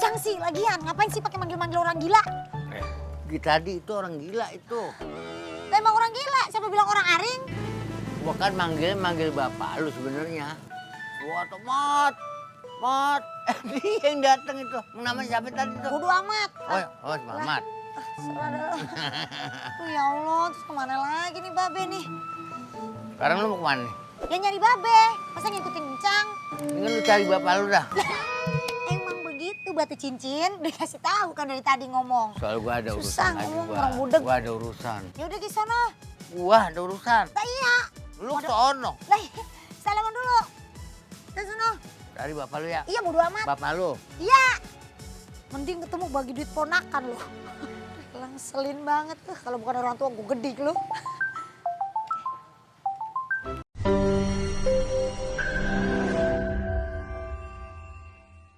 kencang sih? Lagian ngapain sih pakai manggil-manggil orang gila? Tadi itu orang gila itu. Lah emang orang gila, siapa bilang orang aring? Gua kan manggil bapak lu sebenarnya. Gua tuh Mot. Dia yang datang itu. Namanya siapa tadi tuh? Bodo amat. Oh, Mamat. Serah dah. Ya Allah, terus kemana lagi nih Babe nih? Sekarang lu mau kemana nih? Ya nyari Babe, masa ngikutin Encang? Ini lu cari bapak lu dah. Emang begitu batu cincin, dikasih tahu kan dari tadi ngomong. Soal gua ada Susah urusan lagi ngomong gua. orang budeg. Gua ada urusan. Ya udah di sono. Gua ada urusan. Lah iya. Lu sono. Lah salaman dulu. Di sono. Cari bapak lu ya. Iya bodo amat. Bapak lu. Iya. Mending ketemu bagi duit ponakan lu. Langselin banget tuh kalau bukan orang tua gue gede lu.